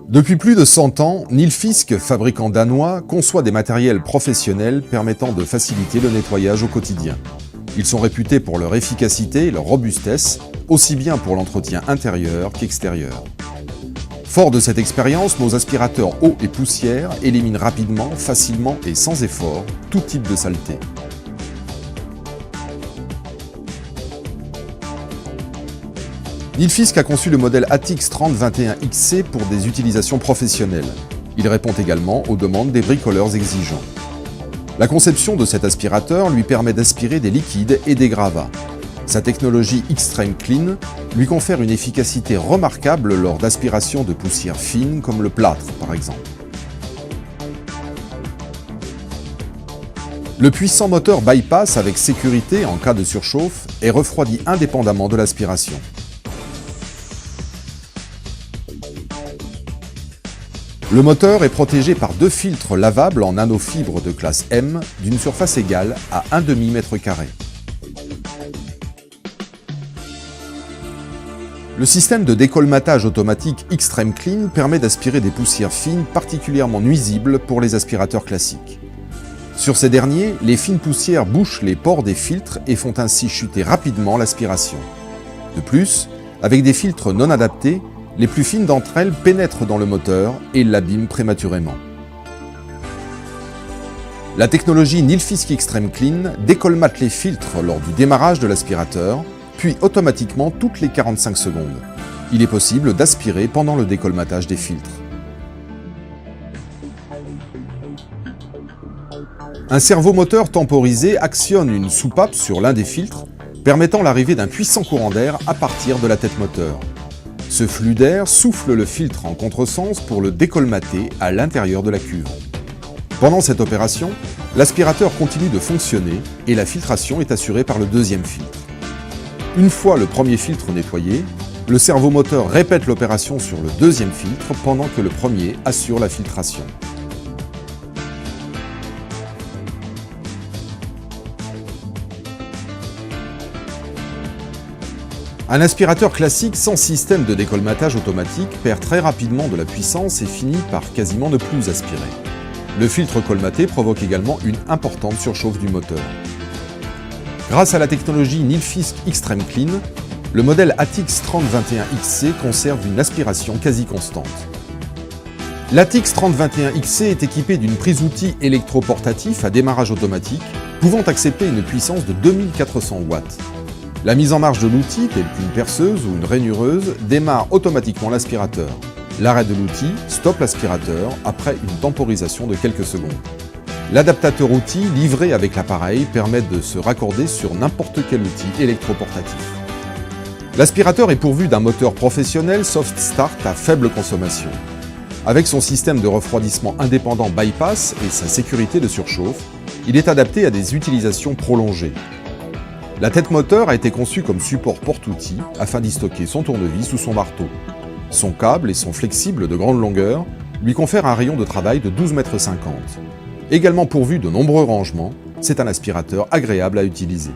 Depuis plus de 100 ans, Nilfisk, fabricant danois, conçoit des matériels professionnels permettant de faciliter le nettoyage au quotidien. Ils sont réputés pour leur efficacité et leur robustesse, aussi bien pour l'entretien intérieur qu'extérieur. Fort de cette expérience, nos aspirateurs eau et poussière éliminent rapidement, facilement et sans effort tout type de saleté. Nilfisk a conçu le modèle Atix 3021XC pour des utilisations professionnelles. Il répond également aux demandes des bricoleurs exigeants. La conception de cet aspirateur lui permet d'aspirer des liquides et des gravats. Sa technologie Extreme Clean lui confère une efficacité remarquable lors d'aspiration de poussières fines comme le plâtre par exemple. Le puissant moteur bypass avec sécurité en cas de surchauffe est refroidi indépendamment de l'aspiration. Le moteur est protégé par 2 filtres lavables en nanofibre de classe M d'une surface égale à 1/2 mètre carré. Le système de décolmatage automatique Extreme Clean permet d'aspirer des poussières fines particulièrement nuisibles pour les aspirateurs classiques. Sur ces derniers, les fines poussières bouchent les pores des filtres et font ainsi chuter rapidement l'aspiration. De plus, avec des filtres non adaptés, les plus fines d'entre elles pénètrent dans le moteur et l'abîment prématurément. La technologie Nilfisk Extreme Clean décolmate les filtres lors du démarrage de l'aspirateur, puis automatiquement toutes les 45 secondes. Il est possible d'aspirer pendant le décolmatage des filtres. Un servomoteur temporisé actionne une soupape sur l'un des filtres, permettant l'arrivée d'un puissant courant d'air à partir de la tête moteur. Ce flux d'air souffle le filtre en contresens pour le décolmater à l'intérieur de la cuve. Pendant cette opération, l'aspirateur continue de fonctionner et la filtration est assurée par le deuxième filtre. Une fois le premier filtre nettoyé, le servomoteur répète l'opération sur le deuxième filtre pendant que le premier assure la filtration. Un aspirateur classique sans système de décolmatage automatique perd très rapidement de la puissance et finit par quasiment ne plus aspirer. Le filtre colmaté provoque également une importante surchauffe du moteur. Grâce à la technologie Nilfisk Extreme Clean, le modèle Atix 3021XC conserve une aspiration quasi constante. L'Atix 3021XC est équipé d'une prise-outil électroportatif à démarrage automatique, pouvant accepter une puissance de 2400 watts. La mise en marche de l'outil, telle qu'une perceuse ou une rainureuse, démarre automatiquement l'aspirateur. L'arrêt de l'outil stoppe l'aspirateur après une temporisation de quelques secondes. L'adaptateur outil livré avec l'appareil permet de se raccorder sur n'importe quel outil électroportatif. L'aspirateur est pourvu d'un moteur professionnel Soft Start à faible consommation. Avec son système de refroidissement indépendant bypass et sa sécurité de surchauffe, il est adapté à des utilisations prolongées. La tête moteur a été conçue comme support porte-outils afin d'y stocker son tournevis ou son marteau. Son câble et son flexible de grande longueur lui confèrent un rayon de travail de 12,50 m. Également pourvu de nombreux rangements, c'est un aspirateur agréable à utiliser.